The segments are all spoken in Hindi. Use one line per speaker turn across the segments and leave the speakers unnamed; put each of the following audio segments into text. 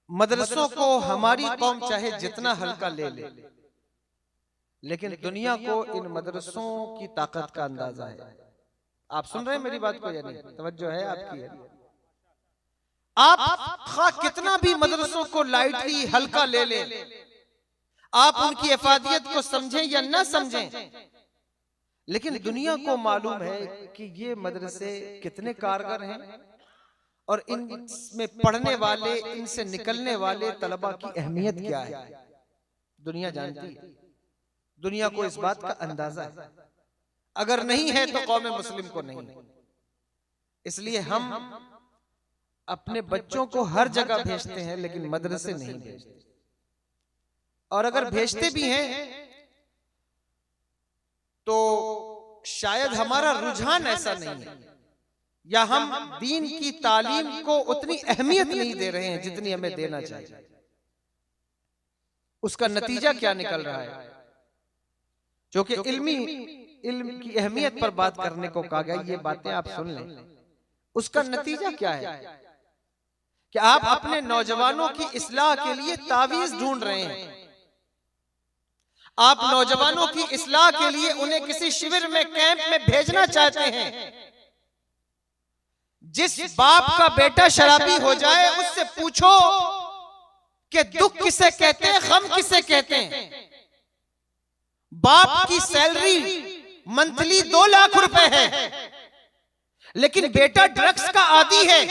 मदरसों को हमारी कौम चाहे जितना हल्का ले ले, लेकिन दुनिया को इन मदरसों की ताकत का अंदाजा है। आप सुन रहे हैं मेरी बात को या नहीं? तवज्जो है आपकी है? आप कितना भी मदरसों को लाइटली हल्का ले ले, आप उनकी इफादियत को समझें या ना समझें, लेकिन दुनिया को मालूम है कि ये मदरसे कितने कारगर हैं और इनमें पढ़ने वाले, इनसे निकलने वाले तलबा की अहमियत क्या है। दुनिया जानती है, दुनिया को इस बात का अंदाजा है। अगर नहीं है तो कौम मुस्लिम को नहीं है। इसलिए हम अपने बच्चों को हर जगह भेजते हैं, लेकिन मदरसे नहीं भेजते। और अगर भेजते भी हैं तो शायद हमारा रुझान ऐसा नहीं है, या हम दीन की तालीम को उतनी अहमियत नहीं दे रहे हैं जितनी हमें देना चाहिए। उसका नतीजा क्या निकल रहा है? क्योंकि इल्म की अहमियत पर बात करने को कहा गया, ये बातें आप सुन लें। उसका नतीजा क्या है कि आप अपने नौजवानों की इस्लाह के लिए तावीज ढूंढ रहे हैं। आप नौजवानों की इस्लाह के लिए उन्हें किसी शिविर में, कैंप में भेजना चाहते हैं। जिस बाप का बेटा शराबी हो जाए उससे पूछो कि दुख किसे कहते हैं, गम किसे कहते हैं। बाप की सैलरी मंथली 2 लाख रुपए है, लेकिन बेटा ड्रग्स का आदी है,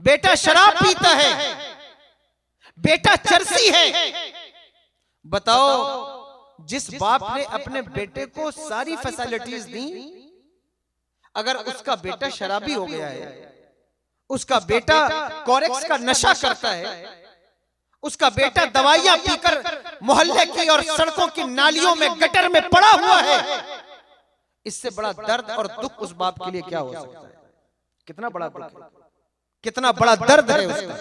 बेटा शराब पीता है, बेटा चरसी है। बताओ, जिस बाप ने अपने बेटे को सारी फैसिलिटीज दी, अगर उसका बेटा शराबी हो गया है, उसका बेटा कोरेक्स का नशा करता है, उसका बेटा दवाइयां पीकर मोहल्ले की और सड़कों की नालियों में, गटर में पड़ा हुआ है, इससे बड़ा दर्द और दुख उस बाप के लिए क्या हो सकता है? कितना बड़ा दुख है, कितना बड़ा दर्द है उसका।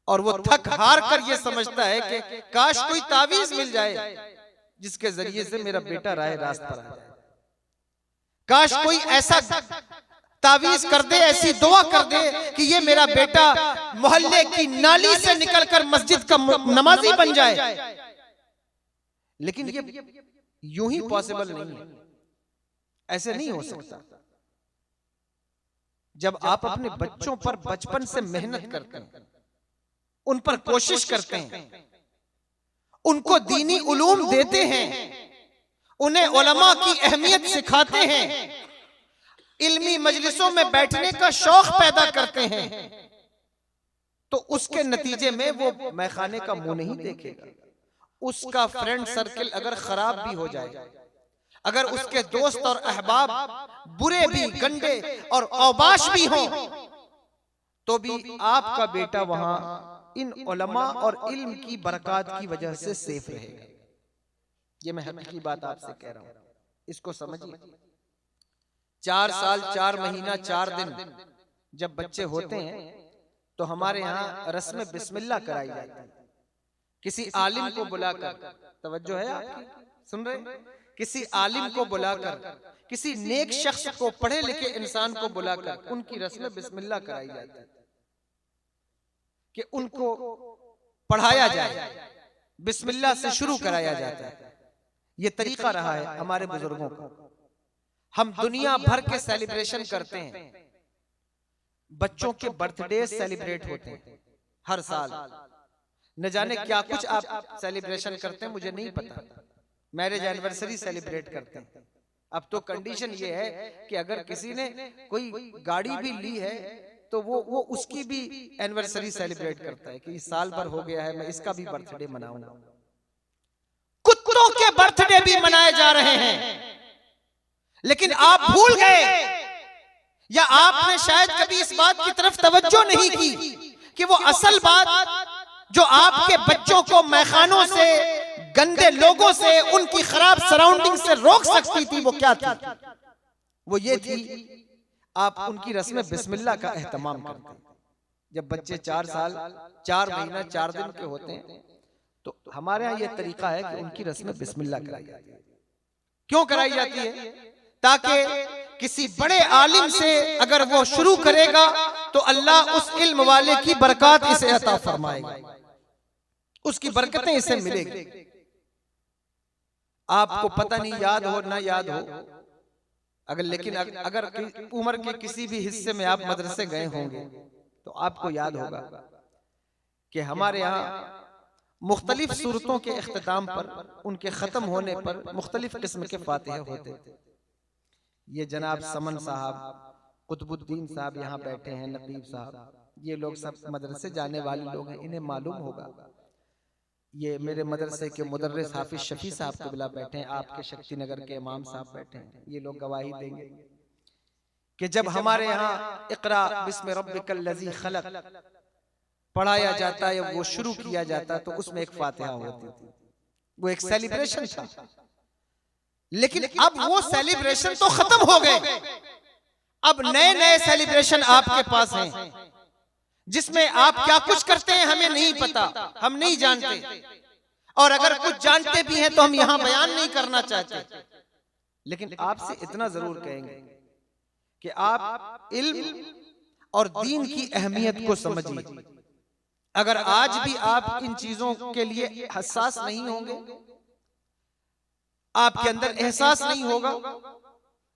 और वो थक हार कर ये समझता है कि काश कोई तावीज मिल जाए जिसके जरिए से मेरा बेटा राह रास्त पर आ जाए। काश कोई ऐसा तावीज कर दे, ऐसी दुआ कर दे कि ये मेरा बेटा मोहल्ले की नाली से निकलकर मस्जिद का नमाजी बन जाए। लेकिन ये यूं ही पॉसिबल नहीं है, ऐसे नहीं हो सकता। जब आप अपने बच्चों पर बचपन से मेहनत करते हैं, उन पर कोशिश करते हैं, उनको दीनी उलूम देते हैं, उन्हें उलमा की अहमियत सिखाते हैं, इल्मी मजलिसों में बैठने का शौक पैदा करते हैं, तो उसके नतीजे में वो मैखाने का मुंह नहीं देखेगा। उसका फ्रेंड सर्किल अगर खराब भी हो जाए, अगर उसके दोस्त और अहबाब बुरे भी, गंदे और औबाश भी हों, तो भी आपका बेटा वहां इन उलमा और इल्म की बरकत की वजह से सेफ रहेगा। ये मैं हकीकी बात आपसे कह रहा हूं, इसको समझिए। 4 साल 4 महीना 4 दिन जब बच्चे होते हैं तो हमारे यहाँ रस्म बिस्मिल्लाह कराई जाती है। किसी आलिम को बुलाकर, तवज्जो है आपकी, सुन रहे? किसी आलिम को बुलाकर, किसी नेक शख्स को, पढ़े लिखे इंसान को बुलाकर उनकी रस्म बिस्मिल्लाह कराई जाती है कि उनको पढ़ाया जाए, बिस्मिल्लाह से शुरू कराया जाता है। ये तरीका रहा है हमारे बुजुर्गों का। हम दुनिया भर के सेलिब्रेशन करते हैं, बच्चों के बर्थडे सेलिब्रेट होते हैं हर साल। न जाने क्या कुछ आप सेलिब्रेशन करते हैं, मुझे नहीं पता। मैरिज एनिवर्सरी सेलिब्रेट करते हैं। अब तो कंडीशन ये है कि अगर किसी ने कोई गाड़ी भी ली है तो वो उसकी भी एनिवर्सरी सेलिब्रेट करता है कि साल भर हो गया है, मैं इसका भी बर्थडे मनाऊंगा। कुत्तों के बर्थडे भी मनाए जा रहे हैं, लेकिन आप भूल गए या आपने शायद कभी इस बात की तरफ तवज्जो नहीं की कि वो असल बात जो आपके बच्चों को मैखानों से, गंदे लोगों से, उनकी खराब सराउंडिंग से रोक सकती थी, वो क्या थी? वो ये थी, आप उनकी रस्म बिस्मिल्लाह का एहतमाम करते हैं। जब बच्चे 4 साल 4 महीना 4 दिन के होते हैं तो हमारे यहाँ ये तरीका है कि उनकी रस्म बिस्मिल्लाह कराई जाती है। क्यों कराई जाती है? ताकि किसी बड़े आलिम से अगर वो शुरू करेगा तो अल्लाह उस इल्म वाले की बरकत इसे अता फरमाएगा, उसकी बरकतें इसे मिलेगी। आपको पता नहीं याद हो ना याद हो, लेकिन अगर उम्र के किसी भी हिस्से में आप मदरसे गए होंगे तो आपको याद होगा कि हमारे यहाँ मुख्तलिफ सूरतों के इख्तिताम पर, उनके खत्म होने पर मुख्तलिफ किस्म के फातिहा होते थे। ये जनाब समन साहब, कुतुबुद्दीन साहब यहाँ बैठे हैं, नकीब साहब, ये लोग सब मदरसे जाने वाले लोग हैं, इन्हें मालूम होगा। ये मेरे मदरसे के मुदर्रिस हाफिज शफी साहब क़िबला बैठे हैं, आपके शक्ति नगर के इमाम साहब बैठे हैं, ये लोग गवाही देंगे कि जब हमारे यहाँ इक़रा बिस्मि रब्बिकल लज़ी खलक़ पढ़ाया जाता है, वो शुरू किया जाता तो उसमें एक फातिहा होती थी, वो एक सेलिब्रेशन था। लेकिन अब वो सेलिब्रेशन तो खत्म हो गए, अब नए नए सेलिब्रेशन आपके पास हैं जिसमें आप क्या कुछ करते हैं हमें नहीं पता, हम नहीं जानते, और अगर कुछ जानते भी हैं तो हम यहां बयान नहीं करना चाहते। लेकिन आपसे इतना जरूर कहेंगे कि आप इल्म और दीन की अहमियत को समझिए। अगर आज भी आप इन चीजों के लिए हसास नहीं होंगे, आपके अंदर एहसास नहीं होगा,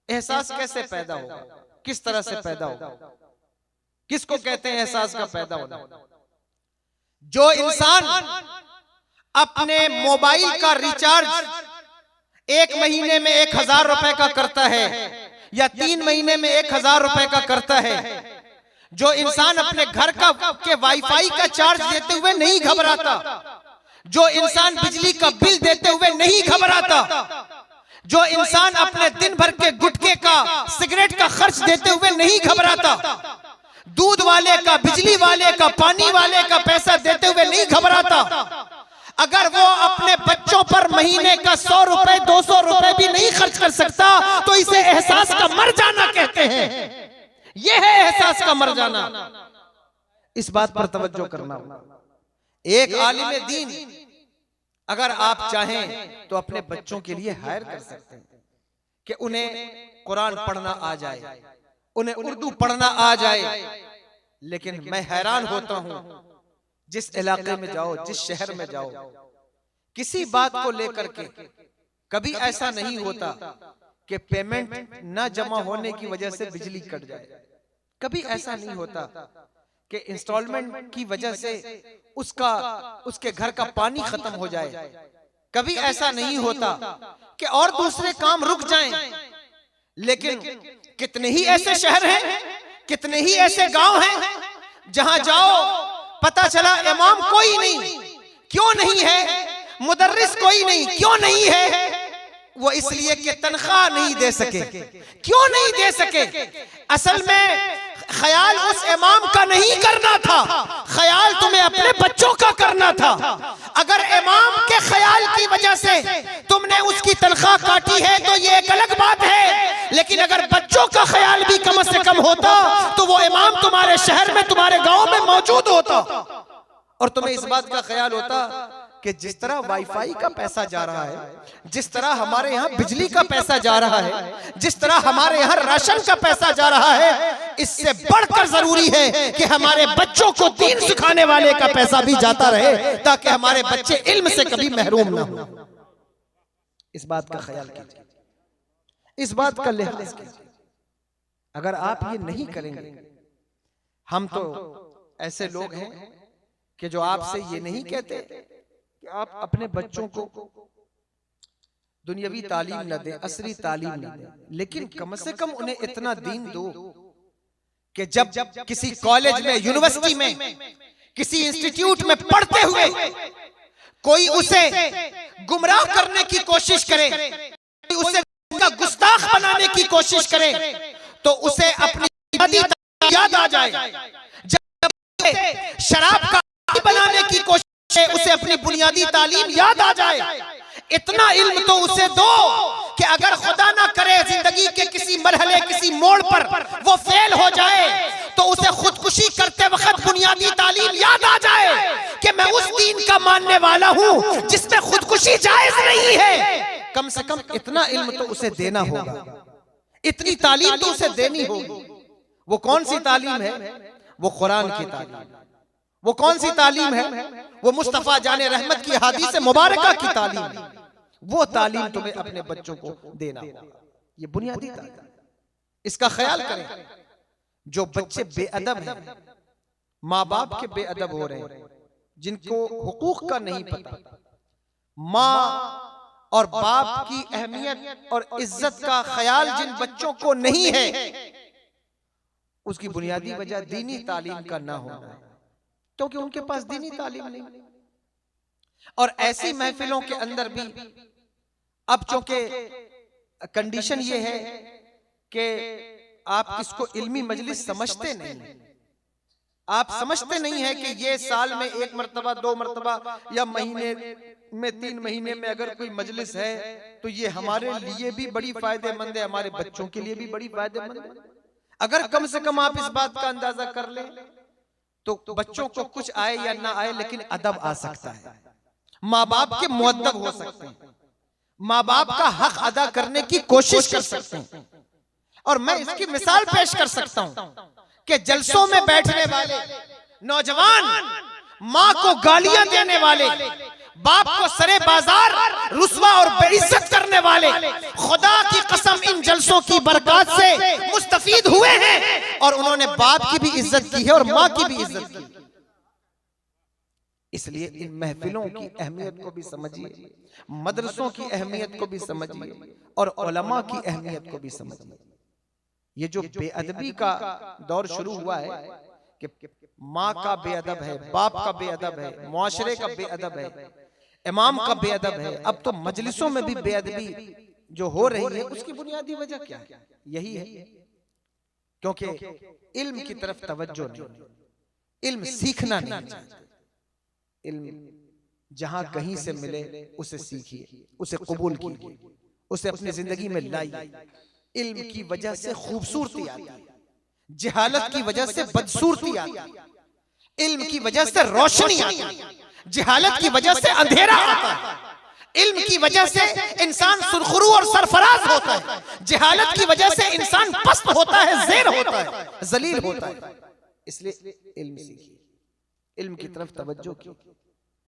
एहसास कैसे पैदा होगा, किस तरह से पैदा होगा, किसको कहते हैं एहसास का पैदा होना? जो इंसान अपने मोबाइल का रिचार्ज 1 महीने में 1000 रुपए का करता है या 3 महीने में 1000 रुपए का करता है, जो इंसान अपने घर का के वाईफाई का चार्ज देते हुए नहीं घबराता, जो इंसान बिजली का बिल देते हुए नहीं घबराता, जो इंसान अपने दिन भर के गुटखे का, सिगरेट का खर्च देते हुए नहीं घबराता, दूध वाले का, बिजली वाले का, पानी वाले का पैसा देते हुए नहीं घबराता, अगर वो अपने बच्चों पर महीने का 100 रुपए 200 रुपए भी नहीं खर्च कर सकता तो इसे एहसास का मर जाना कहते हैं। यह है एहसास का मर जाना। इस बात पर तवज्जो करना। एक आलिम दीन अगर आप चाहें तो अपने बच्चों के लिए हायर कर सकते हैं कि उन्हें कुरान पढ़ना आ जाए, उन्हें उर्दू पढ़ना आ जाए। लेकिन मैं हैरान होता हूं, जिस इलाके में जाओ, जिस शहर में जाओ, किसी बात को लेकर के कभी ऐसा नहीं होता कि पेमेंट न जमा होने की वजह से बिजली कट जाए, कभी ऐसा नहीं होता कि इंस्टॉलमेंट की वजह से उसके घर का पानी खत्म हो जाए, कभी ऐसा नहीं होता कि और दूसरे काम रुक जाएं। लेकिन कितने ही ऐसे शहर हैं, कितने ही ऐसे गांव हैं जहां जाओ पता चला इमाम कोई नहीं। क्यों नहीं है? मुदर्रिस कोई नहीं। क्यों नहीं है? वो इसलिए कि तनख्वाह नहीं दे सके। क्यों नहीं दे सके? असल में ख्याल उस इमाम का नहीं करना था, ख्याल तुम्हें अपने बच्चों का करना था। अगर इमाम के ख्याल की वजह से तुमने उसकी तनख्वाह काटी है तो ये एक अलग बात है, लेकिन अगर बच्चों का ख्याल भी कम से कम होता तो वो इमाम तुम्हारे शहर में, तुम्हारे गांव में मौजूद होता, और तुम्हें इस बात का ख्याल होता कि जिस तरह वाईफाई का पैसा जा रहा है, जिस तरह हमारे यहाँ बिजली का पैसा जा रहा है, जिस तरह हमारे यहाँ राशन का पैसा जा रहा है, इससे बढ़कर जरूरी है कि हमारे बच्चों को दीन सिखाने वाले का पैसा भी जाता रहे, ताकि हमारे बच्चे इल्म से कभी महरूम ना हो। इस बात का ख्याल कीजिए, इस बात का लिहाज कीजिए। अगर आप ये नहीं करेंगे, हम तो ऐसे लोग हैं कि जो आपसे ये नहीं कहते कि आप अपने बच्चों को दुनियावी तालीम न दें, असरी तालीम न दें, लेकिन कम से कम उन्हें इतना दीन दो कि जब किसी कॉलेज में, यूनिवर्सिटी में, किसी इंस्टीट्यूट में पढ़ते हुए कोई उसे गुमराह करने की कोशिश करे, उसे गुस्ताख बनाने की कोशिश करे, तो उसे अपनी याद आ जाए। जब शराब का बनाने की कोशिश, उसे अपनी बुनियादी तालीम याद आ जाए। इतना इल्म तो उसे दो कि अगर खुदा ना करे जिंदगी के किसी मरहले, किसी मोड़ पर वो फेल हो जाए, तो उसे खुदकुशी करते वक्त बुनियादी तालीम याद आ जाए कि मैं उस दीन का मानने वाला हूं जिसमें खुदकुशी जायज नहीं है। कम से कम इतना इल्म तो उसे देना होगा, इतनी तालीम तो उसे देनी होगी। वो कौन सी तालीम है? वो कुरान की तालीम। वो कौन सी तालीम है? वो मुस्तफा जाने रहमत की हदीस मुबारका की तालीम। वो तालीम तुम्हें अपने बच्चों को देना होगा। ये बुनियादी तालीम, इसका ख्याल करें। जो बच्चे बेअदब हैं, माँ बाप के बेअदब हो रहे हैं, जिनको हुकूक का नहीं पता, माँ और बाप की अहमियत और इज्जत का ख्याल जिन बच्चों को नहीं है, उसकी बुनियादी वजह दीनी तालीम का ना होना है, क्योंकि उनके पास दीनी तालीम नहीं। और ऐसी महफिलों के अंदर भी अब चूंकि कंडीशन ये है कि आप इसको इल्मी मजलिस समझते नहीं, आप समझते नहीं है कि ये साल में 1 मरतबा 2 मरतबा या महीने में 3 महीने में अगर कोई मजलिस है तो ये हमारे लिए भी बड़ी फायदेमंद है, हमारे बच्चों के लिए भी बड़ी फायदेमंद है। अगर कम से कम आप इस बात का अंदाजा कर लें तो बच्चों को कुछ आए या ना आए लेकिन अदब आ सकता है, माँ बाप के मुअद्दब हो सकते हैं, माँ बाप का हक अदा करने की कोशिश कर सकते हैं। और मैं इसकी मिसाल पेश कर सकता हूं कि जलसों में बैठने वाले नौजवान, माँ को गालियां देने वाले, बाप को सरे बाजार रुस्वा और बेइज्जत करने वाले, खुदा की कसम इन जलसों की बरकत से मुस्तफीद हुए हैं और उन्होंने बाप की भी इज्जत की है और माँ की भी इज्जत की। इसलिए इन महफिलों की अहमियत को भी समझिए, मदरसों की अहमियत को भी समझिए और उलमा की अहमियत को भी समझिए। ये जो बेअदबी का दौर शुरू हुआ है कि माँ का बेअदब है, बाप का बेअदब है, मुआशरे का बेअदब है, इमाम का बेअदब है, अब तो मजलिसों में भी बेअदबी जो हो रही है, उसकी बुनियादी वजह क्या है? यही है क्योंकि इल्म की तरफ तवज्जो नहीं, इल्म सीखना नहीं चाहते। इल्म जहां कहीं से मिले उसे सीखिए, उसे कबूल कीजिए, उसे अपनी जिंदगी में लाइए। इल्म की वजह से खूबसूरती आती है, जहालत की वजह से बदसूरती आती है, इल्म की वजह से रोशनी आती है, जहालत की वजह से अंधेरा आता है, इल्म की वजह से इंसान सुरखरू और सरफराज होता है, जहालत की वजह से इंसान पस्त होता है, ज़ेर होता है, जलील होता है। इसलिए इल्म सीखिए, इल्म की तरफ तवज्जो कीजिए।